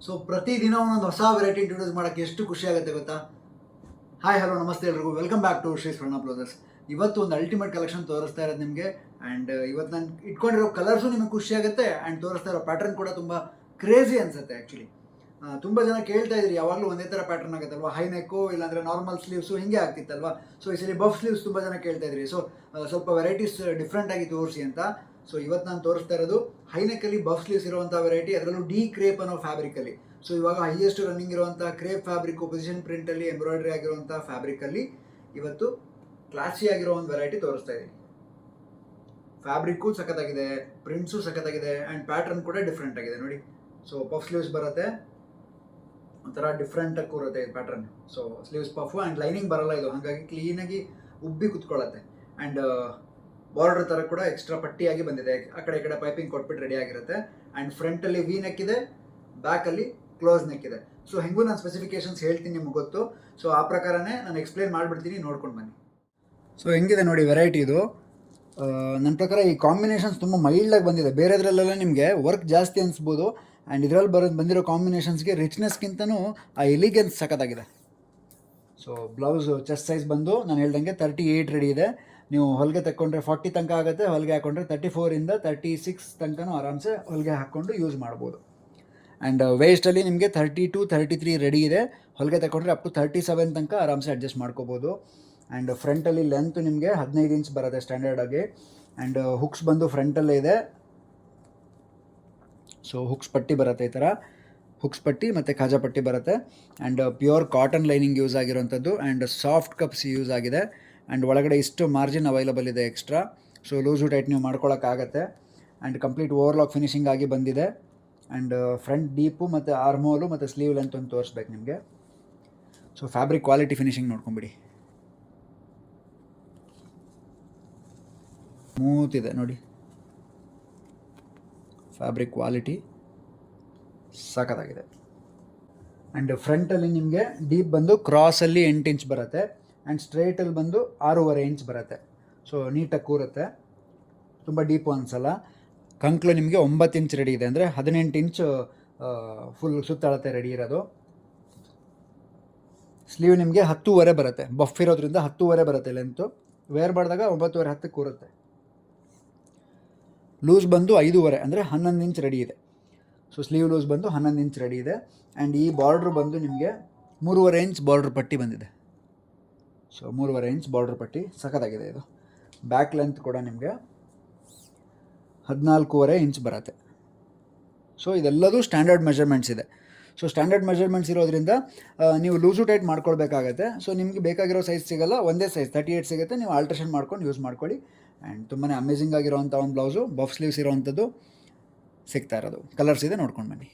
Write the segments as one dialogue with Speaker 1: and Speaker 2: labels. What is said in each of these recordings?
Speaker 1: So ಪ್ರತಿದಿನ ಒಂದೊಂದು ಹೊಸ ವೆರೈಟಿ ಇಂಟ್ರೊಡ್ಯೂಸ್ ಮಾಡೋಕ್ಕೆ ಎಷ್ಟು ಖುಷಿ ಆಗುತ್ತೆ ಗೊತ್ತಾ. ಹಾಯ್ ಹಲೋ ನಮಸ್ತೆ ಎಲ್ರಿಗೂ, welcome back to Shri Swarna blouses. ಇವತ್ತು ಒಂದು ಅಲ್ಟಿಮೇಟ್ ಕಲೆಕ್ಷನ್ ತೋರಿಸ್ತಾ ಇರೋದು ನಿಮಗೆ. ಆ್ಯಂಡ್ ಇವತ್ತು ನಾನು ಇಟ್ಕೊಂಡಿರೋ ಕಲರ್ಸು ನಿಮಗೆ ಖುಷಿ ಆಗುತ್ತೆ ಆ್ಯಂಡ್ ತೋರಿಸ್ತಾ ಇರೋ ಪ್ಯಾಟರ್ನ್ ಕೂಡ ತುಂಬ ಕ್ರೇಜಿ ಅನಿಸುತ್ತೆ ಆ್ಯಕ್ಚುಲಿ. ತುಂಬ ಜನ ಕೇಳ್ತಾ ಇದ್ರಿ ಯಾವಾಗಲೂ ಒಂದೇ ಥರ ಪ್ಯಾಟರ್ನ್ ಆಗುತ್ತಲ್ವಾ, ಹೈ ನೆಕ್ಕು ಇಲ್ಲಾಂದರೆ ನಾರ್ಮಲ್ ಸ್ಲೀವ್ಸು ಹಿಂಗೆ ಆಗ್ತಿತ್ತಲ್ವಾ. ಸೊ ಈ ಸಲ ಬಫ್ ಸ್ಲೀವ್ಸ್ ತುಂಬ ಜನ ಕೇಳ್ತಾ ಇದ್ರಿ. ಸೊ ಸ್ವಲ್ಪ ವೆರೈಟೀಸ್ ಡಿಫ್ರೆಂಟಾಗಿ ತೋರಿಸಿ ಅಂತ. ಸೊ ಇವತ್ತು ನಾನು ತೋರಿಸ್ತಾ ಇರೋದು ಹೈನೆಕ್ಕಲ್ಲಿ ಬಫ್ ಸ್ಲೀವ್ಸ್ ಇರುವಂಥ ವೆರೈಟಿ, ಅದರಲ್ಲೂ ಡಿ ಕ್ರೇಪ್ ಅನ್ನೋ ಫ್ಯಾಬ್ರಿಕಲ್ಲಿ. ಸೊ ಇವಾಗ ಹೈಯೆಸ್ಟ್ ರನ್ನಿಂಗ್ ಇರುವಂಥ ಕ್ರೇಪ್ ಫ್ಯಾಬ್ರಿಕ್, ಪೊಸಿಷನ್ ಪ್ರಿಂಟಲ್ಲಿ ಎಂಬ್ರಾಯ್ಡ್ರಿ ಆಗಿರುವಂಥ ಫ್ಯಾಬ್ರಿಕಲ್ಲಿ ಇವತ್ತು ಕ್ಲಾಸಿ ಆಗಿರೋ ಒಂದು ವೆರೈಟಿ ತೋರಿಸ್ತಾ ಇದ್ದೀನಿ. ಫ್ಯಾಬ್ರಿಕ್ಕು ಸಖತ್ತಾಗಿದೆ, ಪ್ರಿಂಟ್ಸು ಸಖತ್ತಾಗಿದೆ ಆ್ಯಂಡ್ ಪ್ಯಾಟರ್ನ್ ಕೂಡ ಡಿಫ್ರೆಂಟ್ ಆಗಿದೆ ನೋಡಿ. ಸೊ ಪಫ್ ಸ್ಲೀವ್ಸ್ ಬರುತ್ತೆ, ಒಂಥರ ಡಿಫ್ರೆಂಟಾಗಿ ಕೂರುತ್ತೆ ಇದು pattern. So sleeves puff and lining ಬರಲ್ಲ ಇದು, ಹಾಗಾಗಿ ಕ್ಲೀನಾಗಿ ಉಬ್ಬಿ ಕುತ್ಕೊಳ್ಳುತ್ತೆ. ಆ್ಯಂಡ್ ಬಾರ್ಡರ್ ಥರ ಕೂಡ ಎಕ್ಸ್ಟ್ರಾ ಪಟ್ಟಿಯಾಗಿ ಬಂದಿದೆ, ಆ ಕಡೆ ಈ ಕಡೆ ಪೈಪಿಂಗ್ ಕೊಟ್ಬಿಟ್ಟು ರೆಡಿ ಆಗಿರುತ್ತೆ. ಆ್ಯಂಡ್ ಫ್ರಂಟಲ್ಲಿ ವಿ ನೆಕ್ ಇದೆ, ಬ್ಯಾಕಲ್ಲಿ ಕ್ಲೋಸ್ ನೆಕ್ ಇದೆ. ಸೊ ಹೆಂಗೂ ನಾನು ಸ್ಪೆಸಿಫಿಕೇಶನ್ಸ್ ಹೇಳ್ತೀನಿ, ನಿಮ್ಗೆ ಗೊತ್ತು. ಸೊ ಆ ಪ್ರಕಾರನೇ ನಾನು ಎಕ್ಸ್ಪ್ಲೇನ್ ಮಾಡಿಬಿಡ್ತೀನಿ, ನೋಡ್ಕೊಂಡು ಬನ್ನಿ. ಸೊ ಹೆಂಗಿದೆ ನೋಡಿ ವೆರೈಟಿ ಇದು. ನನ್ನ ಪ್ರಕಾರ ಈ ಕಾಂಬಿನೇಷನ್ಸ್ ತುಂಬ ಮೈಲ್ಡಾಗಿ ಬಂದಿದೆ. ಬೇರೆದ್ರಲ್ಲೆಲ್ಲ ನಿಮಗೆ ವರ್ಕ್ ಜಾಸ್ತಿ ಅನಿಸ್ಬೋದು, ಆ್ಯಂಡ್ ಇದರಲ್ಲಿ ಬಂದಿರೋ ಕಾಂಬಿನೇಷನ್ಸ್ಗೆ ರಿಚ್ನೆಸ್ಗಿಂತನೂ ಆ ಎಲಿಗೆನ್ಸ್ ಸಖತ್ತಾಗಿದೆ. ಸೊ ಬ್ಲೌಸು ಚೆಸ್ಟ್ ಸೈಜ್ ಬಂದು ನಾನು ಹೇಳ್ದಂಗೆ 38 ರೆಡಿ ಇದೆ. ನೀವು ಹೊಲಿಗೆ ತಗೊಂಡ್ರೆ 40 ತನಕ ಆಗುತ್ತೆ, ಹೊಲಿಗೆ ಹಾಕ್ಕೊಂಡ್ರೆ 34ಇಂದ 36 ತನಕನೂ ಆರಾಮ್ಸೆ ಹೊಲಿಗೆ ಹಾಕ್ಕೊಂಡು ಯೂಸ್ ಮಾಡ್ಬೋದು. ಆ್ಯಂಡ್ ವೇಸ್ಟಲ್ಲಿ ನಿಮಗೆ 32, 33 ರೆಡಿ ಇದೆ. ಹೊಲಿಗೆ ತಗೊಂಡ್ರೆ ಅಪ್ ಟು 37 ತನಕ ಆರಾಮ್ಸೆ ಅಡ್ಜಸ್ಟ್ ಮಾಡ್ಕೋಬೋದು. ಆ್ಯಂಡ್ ಫ್ರಂಟಲ್ಲಿ ಲೆಂತ್ ನಿಮಗೆ 15 ಇಂಚ್ ಬರುತ್ತೆ ಸ್ಟ್ಯಾಂಡರ್ಡಾಗಿ. ಆ್ಯಂಡ್ ಹುಕ್ಸ್ ಬಂದು ಫ್ರಂಟಲ್ಲೇ ಇದೆ. ಸೊ ಹುಕ್ಸ್ ಪಟ್ಟಿ ಬರುತ್ತೆ, ಈ ಥರ ಹುಕ್ಸ್ ಪಟ್ಟಿ ಮತ್ತು ಖಾಜಾ ಪಟ್ಟಿ ಬರುತ್ತೆ. And pure cotton lining use ಆಗಿರೋಂಥದ್ದು ಆ್ಯಂಡ್ ಸಾಫ್ಟ್ ಕಪ್ಸ್ ಯೂಸ್ ಆಗಿದೆ. ಆ್ಯಂಡ್ ಒಳಗಡೆ ಇಷ್ಟು ಮಾರ್ಜಿನ್ ಅವೈಲಬಲ್ ಇದೆ ಎಕ್ಸ್ಟ್ರಾ. ಸೊ ಲೂಸು ಟೈಟ್ ನೀವು ಮಾಡ್ಕೊಳ್ಳೋಕ್ಕಾಗತ್ತೆ. ಆ್ಯಂಡ್ ಕಂಪ್ಲೀಟ್ ಓವರ್ಲಾಕ್ ಫಿನಿಶಿಂಗ್ ಆಗಿ ಬಂದಿದೆ. ಆ್ಯಂಡ್ ಫ್ರಂಟ್ ಡೀಪು ಮತ್ತು ಆರ್ಮೋಲು ಮತ್ತು ಸ್ಲೀವ್ ಲೆಂತ್ ಒಂದು ತೋರಿಸ್ಬೇಕು ನಿಮಗೆ. ಸೊ ಫ್ಯಾಬ್ರಿಕ್ ಕ್ವಾಲಿಟಿ ಫಿನಿಶಿಂಗ್ ನೋಡ್ಕೊಂಬಿಡಿ, ಸ್ಮೂತ್ ಇದೆ ನೋಡಿ. ಫ್ಯಾಬ್ರಿಕ್ ಕ್ವಾಲಿಟಿ ಸಖತ್ತಾಗಿದೆ. ಆ್ಯಂಡ್ ಫ್ರಂಟಲ್ಲಿ ನಿಮಗೆ ಡೀಪ್ ಬಂದು ಕ್ರಾಸಲ್ಲಿ 8 ಇಂಚ್ ಬರುತ್ತೆ ಆ್ಯಂಡ್ ಸ್ಟ್ರೈಟಲ್ಲಿ ಬಂದು 6.5 ಇಂಚ್ ಬರುತ್ತೆ. ಸೊ ನೀಟಾಗಿ ಕೂರುತ್ತೆ, ತುಂಬ ಡೀಪು ಅನಿಸಲ್ಲ. ಕಂಕ್ಲು ನಿಮಗೆ 9 ಇಂಚ್ ರೆಡಿ ಇದೆ, ಅಂದರೆ 18 ಇಂಚ್ ಫುಲ್ ಸುತ್ತಳತೆ ರೆಡಿ ಇರೋದು. ಸ್ಲೀವ್ ನಿಮಗೆ 10.5 ಬರುತ್ತೆ, ಬಫ್ ಇರೋದ್ರಿಂದ 10.5 ಬರುತ್ತೆ ಲೆಂತು. ವೇರ್ ಮಾಡಿದಾಗ 9.5 10 ಕೂರುತ್ತೆ. ಲೂಸ್ ಬಂದು 5.5 ಅಂದರೆ 11 ಇಂಚ್ ರೆಡಿ ಇದೆ. ಸೊ ಸ್ಲೀವ್ ಲೂಸ್ ಬಂದು 11 ಇಂಚ್ ರೆಡಿ ಇದೆ. ಆ್ಯಂಡ್ ಈ ಬಾರ್ಡ್ರ್ ಬಂದು ನಿಮಗೆ 3.5 ಇಂಚ್ ಬಾರ್ಡ್ರ್ ಪಟ್ಟಿ ಬಂದಿದೆ. ಸೊ 3.5 ಇಂಚ್ ಬಾರ್ಡ್ರ್ ಪಟ್ಟಿ ಸಖತ್ತಾಗಿದೆ ಇದು. ಬ್ಯಾಕ್ ಲೆಂತ್ ಕೂಡ ನಿಮಗೆ 14.5 ಇಂಚ್ ಬರುತ್ತೆ. ಸೊ ಇದೆಲ್ಲದೂ ಸ್ಟ್ಯಾಂಡರ್ಡ್ ಮೆಷರ್ಮೆಂಟ್ಸ್ ಇದೆ. ಸೊ ಸ್ಟ್ಯಾಂಡರ್ಡ್ ಮೆಷರ್ಮೆಂಟ್ಸ್ ಇರೋದ್ರಿಂದ ನೀವು ಲೂಸು ಟೈಟ್ ಮಾಡ್ಕೊಳ್ಬೇಕಾಗತ್ತೆ. ಸೊ ನಿಮಗೆ ಬೇಕಾಗಿರೋ ಸೈಜ್ ಸಿಗೋಲ್ಲ, ಒಂದೇ ಸೈಜ್ 38 ಸಿಗುತ್ತೆ. ನೀವು ಆಲ್ಟ್ರೇಷನ್ ಮಾಡ್ಕೊಂಡು ಯೂಸ್ ಮಾಡ್ಕೊಳ್ಳಿ. ಆ್ಯಂಡ್ ತುಂಬಾ ಅಮೇಝಿಂಗ್ ಆಗಿರೋವಂಥ ಒಂದು ಬ್ಲೌಸು, ಬಫ್ ಸ್ಲೀವ್ಸ್ ಇರೋವಂಥದ್ದು ಸಿಗ್ತಾ ಇರೋದು. ಕಲರ್ಸ್ ಇದೆ, ನೋಡ್ಕೊಂಡು ಬನ್ನಿ.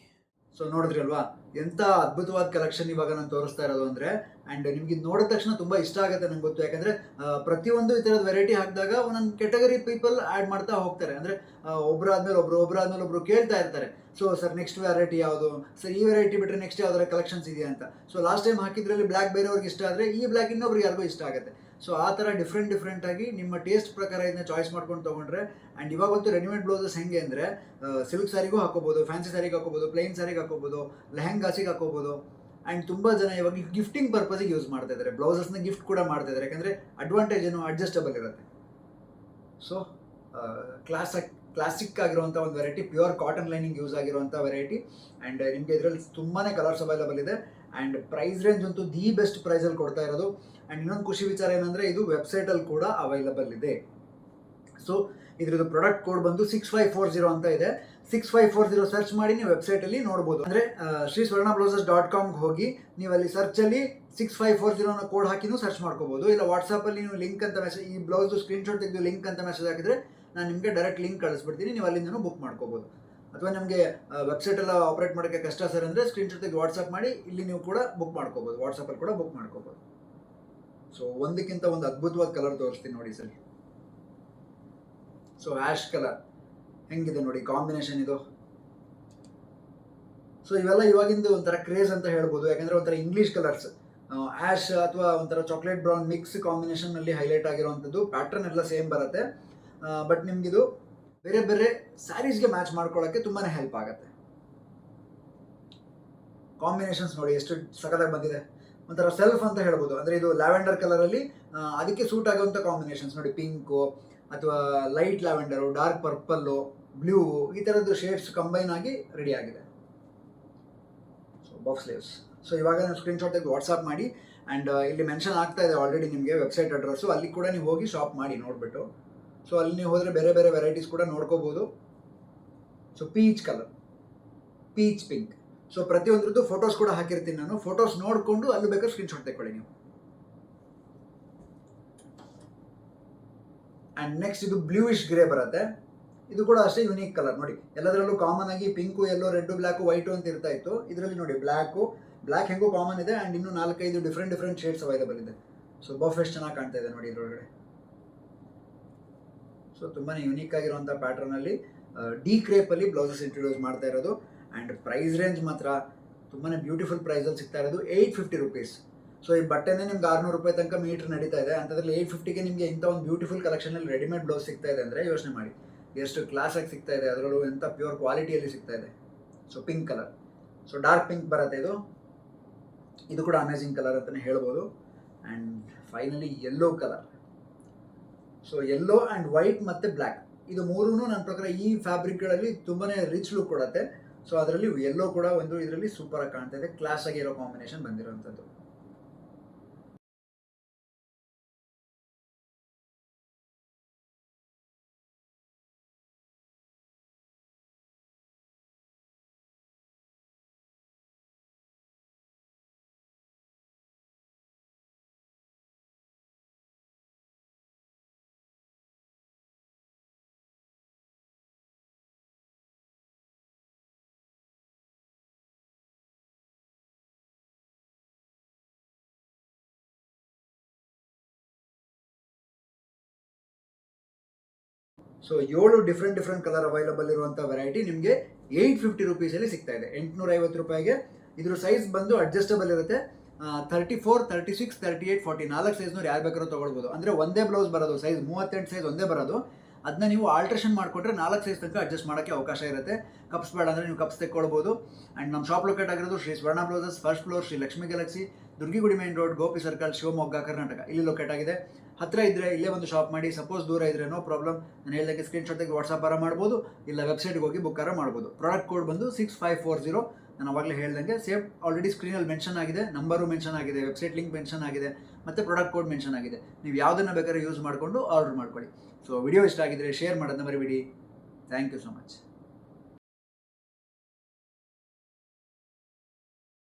Speaker 1: ಸೊ ನೋಡಿದ್ರಿ ಅಲ್ವಾ, ಎಂಥ ಅದ್ಭುತವಾದ ಕಲೆಕ್ಷನ್ ಇವಾಗ ನಾನು ತೋರಿಸ್ತಾ ಇರೋದು ಅಂದರೆ. ಆ್ಯಂಡ್ ನಿಮ್ಗೆ ಇದು ನೋಡಿದ ತಕ್ಷಣ ತುಂಬ ಇಷ್ಟ ಆಗುತ್ತೆ ನಂಗೆ ಗೊತ್ತು. ಯಾಕಂದರೆ ಪ್ರತಿಯೊಂದು ಈ ಥರದ ವೆರೈಟಿ ಹಾಕಿದಾಗ ಒಂದೊಂದು ಕೆಟಗರಿ ಪೀಪಲ್ ಆ್ಯಡ್ ಮಾಡ್ತಾ ಹೋಗ್ತಾರೆ. ಅಂದರೆ ಒಬ್ಬರಾದ್ಮೇಲೆ ಒಬ್ಬರು ಕೇಳ್ತಾ ಇರ್ತಾರೆ. ಸೊ ಸರ್ ನೆಕ್ಸ್ಟ್ ವೆರೈಟಿ ಯಾವುದು ಸರ್, ಈ ವೆರೈಟಿ ಬಿಟ್ಟರೆ ನೆಕ್ಸ್ಟ್ ಯಾವ್ದಾರ ಕಲೆಕ್ಷನ್ಸ್ ಇದೆಯಾ ಅಂತ. ಸೊ ಲಾಸ್ಟ್ ಟೈಮ್ ಹಾಕಿದ್ರಲ್ಲಿ ಬ್ಲ್ಯಾಕ್ ಬೇರೆಯವ್ರಿಗೆ ಇಷ್ಟ ಆದರೆ ಈ ಬ್ಲ್ಯಾಕ್ ಇನ್ನೊಬ್ರಿಗೆ ಯಾರಿಗೂ ಇಷ್ಟ ಆಗುತ್ತೆ. ಸೊ ಆ ಥರ ಡಿಫ್ರೆಂಟಾಗಿ ನಿಮ್ಮ ಟೇಸ್ಟ್ ಪ್ರಕಾರ ಇದನ್ನ ಚಾಯ್ಸ್ ಮಾಡ್ಕೊಂಡು ತೊಗೊಂಡ್ರೆ. ಆ್ಯಂಡ್ ಇವಾಗಂತೂ ರೆಡಿಮೇಡ್ ಬ್ಲೌಸಸ್ ಹೆಂಗೆ ಅಂದರೆ ಸಿಲ್ಕ್ ಸ್ಯಾರಿಗೂ ಹಾಕೋಬೋದು, ಫ್ಯಾನ್ಸಿ ಸ್ಯಾರಿಗೆ ಹಾಕೋಬೋದು, ಪ್ಲೈನ್ ಸ್ಯಾರಿಗೆ ಹಾಕೋಬೋದು, ಲೆಹಂಗಾಸಿಗೆ ಹಾಕೋಬೋದು. ಆ್ಯಂಡ್ ತುಂಬ ಜನ ಇವಾಗ ಗಿಫ್ಟಿಂಗ್ ಪರ್ಪಸಿಗೆ ಯೂಸ್ ಮಾಡ್ತಾ ಇದ್ದಾರೆ, ಬ್ಲೌಸಸ್ನ ಗಿಫ್ಟ್ ಕೂಡ ಮಾಡ್ತಾ ಇದ್ದಾರೆ. ಯಾಕಂದರೆ ಅಡ್ವಾಂಟೇಜ್ ಏನು, ಅಡ್ಜಸ್ಟಬಲ್ ಇರುತ್ತೆ. ಸೊ ಕ್ಲಾಸಿಕ್ ಆಗಿರುವಂಥ ಒಂದು variety, pure cotton lining use ಆಗಿರುವಂಥ ವೆರೈಟಿ. ಆ್ಯಂಡ್ ನಿಮಗೆ ಇದರಲ್ಲಿ ತುಂಬಾ ಕಲರ್ಸ್ ಅವೈಲಬಲ್ ಇದೆ. ಆ್ಯಂಡ್ ಪ್ರೈಸ್ ರೇಂಜ್ ಅಂತೂ ದಿ ಬೆಸ್ಟ್ ಪ್ರೈಸಲ್ಲಿ ಕೊಡ್ತಾ ಇರೋದು. ಆ್ಯಂಡ್ ಇನ್ನೊಂದು ಖುಷಿ ವಿಚಾರ ಏನಂದರೆ ಇದು ವೆಬ್ಸೈಟಲ್ಲಿ ಕೂಡ ಅವೈಲಬಲ್ ಇದೆ. ಸೊ ಇದ್ರದ್ದು ಪ್ರಾಡಕ್ಟ್ ಕೋಡ್ ಬಂದು 6540 ಅಂತ ಇದೆ. 6540 ಸರ್ಚ್ ಮಾಡಿ ನೀವು ವೆಬ್ಸೈಟಲ್ಲಿ ನೋಡ್ಬೋದು. ಅಂದರೆ ಶ್ರೀಸ್ವರ್ಣಬ್ಲೌಸಸ್.comಗೆ ಹೋಗಿ ನೀವು ಅಲ್ಲಿ ಸರ್ಚಲ್ಲಿ 6540 ಕೋಡ್ ಹಾಕಿನೂ ಸರ್ಚ್ ಮಾಡ್ಕೋಬೋದು. ಇಲ್ಲ ವಾಟ್ಸಪ್ಪಲ್ಲಿ ನೀವು ಲಿಂಕ್ ಅಂತ ಮೆಸೇಜ್, ಈ ಬ್ಲೌಸು ಸ್ಕ್ರೀನ್ಶಾಟ್ ತೆಗೆದು ಲಿಂಕ್ ಅಂತ ಮೆಸೇಜ್ ಹಾಕಿದರೆ ನಾನು ನಿಮಗೆ ಡೈರೆಕ್ಟ್ ಲಿಂಕ್ ಕಳಿಸ್ಬಿಡ್ತೀನಿ, ನೀವು ಅಲ್ಲಿಂದನೂ ಬುಕ್ ಮಾಡ್ಕೋಬೋದು. ಅಥವಾ ನಿಮಗೆ ವೆಬ್ಸೈಟೆಲ್ಲ ಆಪ್ರೇಟ್ ಮಾಡೋಕ್ಕೆ ಕಷ್ಟ ಸರ್ ಅಂದರೆ ಸ್ಕ್ರೀನ್ಶಾಟ್ ತೆಗೆದು ವಾಟ್ಸಪ್ ಮಾಡಿ ಇಲ್ಲಿ ನೀವು ಕೂಡ ಬುಕ್ ಮಾಡ್ಕೋಬೋದು, ವಾಟ್ಸಪ್ಪಲ್ಲಿ ಕೂಡ ಬುಕ್ ಮಾಡ್ಕೋಬೋದು. ಸೊ ಒಂದಕ್ಕಿಂತ ಒಂದು ಅದ್ಭುತವಾದ ಕಲರ್ ತೋರಿಸ್ತೀನಿ ನೋಡಿ ಸರ್. ಸೊ ಆ್ಯಶ್ ಕಲರ್ ಹೆಂಗಿದೆ ನೋಡಿ ಕಾಂಬಿನೇಷನ್ ಇದು. ಸೊ ಇವೆಲ್ಲ ಇವಾಗಿಂದು ಒಂಥರ ಕ್ರೇಜ್ ಅಂತ ಹೇಳ್ಬೋದು. ಯಾಕಂದರೆ ಒಂಥರ ಇಂಗ್ಲೀಷ್ ಕಲರ್ಸ್, ಆ್ಯಶ್ ಅಥವಾ ಒಂಥರ ಚಾಕ್ಲೇಟ್ ಬ್ರೌನ್ ಮಿಕ್ಸ್ ಕಾಂಬಿನೇಷನ್ನಲ್ಲಿ ಹೈಲೈಟ್ ಆಗಿರುವಂಥದ್ದು. ಪ್ಯಾಟ್ರನ್ ಎಲ್ಲ ಸೇಮ್ ಬರುತ್ತೆ, ಬಟ್ ನಿಮಗಿದು ಬೇರೆ ಬೇರೆ ಸ್ಯಾರೀಸ್ಗೆ ಮ್ಯಾಚ್ ಮಾಡ್ಕೊಳ್ಳೋಕ್ಕೆ ತುಂಬಾ ಹೆಲ್ಪ್ ಆಗುತ್ತೆ. ಕಾಂಬಿನೇಷನ್ಸ್ ನೋಡಿ ಎಷ್ಟು ಸಖತ್ತಾಗಿ ಬಂದಿದೆ. ಒಂಥರ ಸೆಲ್ಫ್ ಅಂತ ಹೇಳ್ಬೋದು. ಅಂದರೆ ಇದು ಲ್ಯಾವೆಂಡರ್ ಕಲರಲ್ಲಿ ಅದಕ್ಕೆ ಸೂಟ್ ಆಗುವಂಥ ಕಾಂಬಿನೇಷನ್ಸ್ ನೋಡಿ. ಪಿಂಕು ಅಥವಾ ಲೈಟ್ ಲ್ಯಾವೆಂಡರು, ಡಾರ್ಕ್ ಪರ್ಪಲ್ಲು, ಬ್ಲೂ, ಈ ಥರದ್ದು ಶೇಡ್ಸ್ ಕಂಬೈನ್ ಆಗಿ ರೆಡಿ ಆಗಿದೆ. So buff sleeves. ಸೊ ಇವಾಗ ನೀವು ಸ್ಕ್ರೀನ್ಶಾಟ್ ತೆಗೆದು ವಾಟ್ಸಪ್ ಮಾಡಿ. ಆ್ಯಂಡ್ ಇಲ್ಲಿ ಮೆನ್ಷನ್ ಆಗ್ತಾ ಇದೆ ಆಲ್ರೆಡಿ ನಿಮಗೆ ವೆಬ್ಸೈಟ್ ಅಡ್ರೆಸ್ಸು. ಅಲ್ಲಿ ಕೂಡ ನೀವು ಹೋಗಿ ಶಾಪ್ ಮಾಡಿ ನೋಡಿಬಿಟ್ಟು. ಸೊ ಅಲ್ಲಿ ನೀವು ಹೋದರೆ ಬೇರೆ ಬೇರೆ ವೆರೈಟೀಸ್ ಕೂಡ ನೋಡ್ಕೋಬೋದು. So peach colour, peach pink. So ಪ್ರತಿಯೊಂದ್ರದ್ದು ಫೋಟೋಸ್ ಕೂಡ ಹಾಕಿರ್ತೀನಿ ನಾನು. ಫೋಟೋಸ್ ನೋಡಿಕೊಂಡು ಅಲ್ಲಿ ಬೇಕಾದ್ರೆ ಸ್ಕ್ರೀನ್ಶಾಟ್ ತೆಕ್ಕೊಳ್ಳಿ ನೀವು. ಆ್ಯಂಡ್ ನೆಕ್ಸ್ಟ್ ಇದು ಬ್ಲೂಯಿಶ್ ಗ್ರೇ ಬರುತ್ತೆ. ಇದು ಕೂಡ ಅಷ್ಟೇ ಯುನೀಕ್ ಕಲರ್ ನೋಡಿ. ಎಲ್ಲದರಲ್ಲೂ ಕಾಮನ್ ಆಗಿ pink, yellow, red, black, white ಅಂತ ಇರ್ತಾ ಇತ್ತು. ಇದರಲ್ಲಿ ನೋಡಿ ಬ್ಲ್ಯಾಕ್ ಹೆಂಗೋ ಕಾಮನ್ ಇದೆ. ಆ್ಯಂಡ್ ಇನ್ನೂ 4-5 ಡಿಫ್ರೆಂಟ್ ಶೇಡ್ಸ್ ಅವೈಲೇಬಲ್ ಇದೆ. ಸೊ ಬಫ್ ಎಷ್ಟು ಚೆನ್ನಾಗಿ ಕಾಣ್ತಾ ಇದೆ ನೋಡಿ ಇದರೊಳಗಡೆ. ಸೊ ತುಂಬಾ ಯುನೀಕ್ ಆಗಿರುವಂಥ ಪ್ಯಾಟ್ರನಲ್ಲಿ ಡಿ ಕ್ರೇಪಲ್ಲಿ ಬ್ಲೌಸಸ್ ಇಂಟ್ರೊಡ್ಯೂಸ್ ಮಾಡ್ತಾ ಇರೋದು. ಆ್ಯಂಡ್ ಪ್ರೈಸ್ ರೇಂಜ್ ಮಾತ್ರ ತುಂಬಾ ಬ್ಯೂಟಿಫುಲ್ ಪ್ರೈಸಲ್ಲಿ ಸಿಗ್ತಾ ಇರೋದು. 850 ರುಪೀಸ್. ಸೊ ಈ ಬಟ್ಟೆನೇ ನಿಮ್ಗೆ 600 ರೂಪಾಯಿ ತನಕ ಮೀಟ್ರ್ ನಡೀತಾ ಇದೆ. ಅಂಥದ್ರಲ್ಲಿ 850ಗೆ ನಿಮಗೆ ಇಂಥ ಒಂದು ಬ್ಯೂಟಿಫುಲ್ ಕಲೆಕ್ಷನಲ್ಲಿ ರೆಡಿಮೇಡ್ ಬ್ಲೌಸ್ ಸಿಗ್ತಾ ಇದೆ ಅಂದರೆ ಯೋಚನೆ ಮಾಡಿ ಎಷ್ಟು ಕ್ಲಾಸಾಗಿ ಸಿಗ್ತಾ ಇದೆ. ಅದರಲ್ಲೂ ಎಂಥ ಪ್ಯೂರ್ ಕ್ವಾಲಿಟಿಯಲ್ಲಿ ಸಿಗ್ತಾ ಇದೆ. So pink colour, so dark pink ಬರುತ್ತೆ ಇದು. ಇದು ಕೂಡ ಅಮೇಝಿಂಗ್ ಕಲರ್ ಅಂತಲೇ ಹೇಳ್ಬೋದು. And finally yellow colour. So yellow and white ಮತ್ತು ಬ್ಲ್ಯಾಕ್, ಇದು ಮೂರೂ ನನ್ನ ಪ್ರಕಾರ ಈ ಫ್ಯಾಬ್ರಿಕ್ಗಳಲ್ಲಿ ತುಂಬಾ ರಿಚ್ ಲುಕ್ ಕೊಡುತ್ತೆ. ಸೊ ಅದರಲ್ಲಿ ಯೆಲ್ಲೋ ಕೂಡ ಒಂದು ಇದರಲ್ಲಿ ಸೂಪರಾಗಿ ಕಾಣ್ತಾ ಇದೆ. ಕ್ಲಾಸ್ ಆಗಿರೋ ಕಾಂಬಿನೇಷನ್ ಬಂದಿರೋವಂಥದ್ದು. ಸೊ 7 ಡಿಫ್ರೆಂಟ್ ಕಲರ್ ಅವೈಲಬಲ್ ಇರುವಂಥ ವೆರೈಟಿ ನಿಮಗೆ 850 ರುಪೀಸಲ್ಲಿ ಸಿಗ್ತಾ ಇದೆ. 850 ರೂಪಾಯಿಗೆ. ಇದ್ರ ಸೈಜ್ ಬಂದು ಅಡ್ಜಸ್ಟಬಲ್ ಇರುತ್ತೆ. 34, 36, 38, 40 4 ಸೈಜ್ನವ್ರು ಯಾರು ಬೇಕಾದ್ರೂ ತೊಗೊಳ್ಬೋದು. ಅಂದರೆ ಒಂದೇ ಬ್ಲೌಸ್ ಬರೋದು, ಸೈಜ್ 38 ಸೈಜ್ ಒಂದೇ ಬರೋದು. ಅದನ್ನ ನೀವು ಆಲ್ಟ್ರೇಷನ್ ಮಾಡಿಕೊಟ್ರೆ 4 ಸೈಜ್ ತನಕ ಅಡ್ಜಸ್ಟ್ ಮಾಡೋಕ್ಕೆ ಅವಕಾಶ ಇರುತ್ತೆ. ಕಪ್ಸ್ ಬೇಡ ಅಂದರೆ ನೀವು ಕಪ್ಸ್ ತೆಕ್ಕೊಳ್ಬೋದು. ಆ್ಯಂಡ್ ನಮ್ಮ ಶಾಪ್ ಲೊಕೇಟ್ ಆಗಿರೋದು Shri Swarna blouses, first floor, Shri Lakshmi galaxy, Durgigudi main road, Gopi circle, Shivamogga, Karnataka. ಇಲ್ಲಿ ಲೊಕೇಟ್ ಆಗಿದೆ. ಹತ್ತಿರ ಇದ್ದರೆ ಇಲ್ಲೇ ಒಂದು ಶಾಪ್ ಮಾಡಿ. ಸಪೋಸ್ ದೂರ ಇದ್ದರೆ ನೋ ಪ್ರಾಬ್ಲಮ್, ನಾನು ಹೇಳಿದಾಗೆ ಸ್ಕ್ರೀನ್ಶಾಟ್ ತೆಗೆದು ವಾಟ್ಸಪ್ ಮಾಡ್ಬೋದು, ಇಲ್ಲ ವೆಬ್ಸೈಟ್ಗೆ ಹೋಗಿ ಬುಕ್ ಮಾಡ್ಬೋದು. ಪ್ರಾಡಕ್ಟ್ ಕೋಡ್ ಬಂದು 6540. ನಾನು ಅವಾಗಲೇ ಹೇಳ್ದಂಗೆ ಸೇಮ್ ಆಲ್ರೆಡಿ ಸ್ಕ್ರೀನಲ್ಲಿ ಮೆನ್ಷನ್ ಆಗಿದೆ, ನಂಬರು ಮೆನ್ಷನ್ ಆಗಿದೆ, ವೆಬ್ಸೈಟ್ ಲಿಂಕ್ ಮೆನ್ಷನ್ ಆಗಿದೆ, ಮತ್ತು ಪ್ರಾಡಕ್ಟ್ ಕೋಡ್ ಮೆನ್ಷನ್ ಆಗಿದೆ. ನೀವು ಯಾವುದನ್ನು ಬೇಕಾದ್ರೆ ಯೂಸ್ ಮಾಡಿಕೊಂಡು ಆರ್ಡರ್ ಮಾಡ್ಕೊಳ್ಳಿ. ಸೊ ವಿಡಿಯೋ ಇಷ್ಟ ಆಗಿದ್ರೆ ಶೇರ್ ಮಾಡೋದನ್ನ ಮರಿಬೇಡಿ. Thank you so much.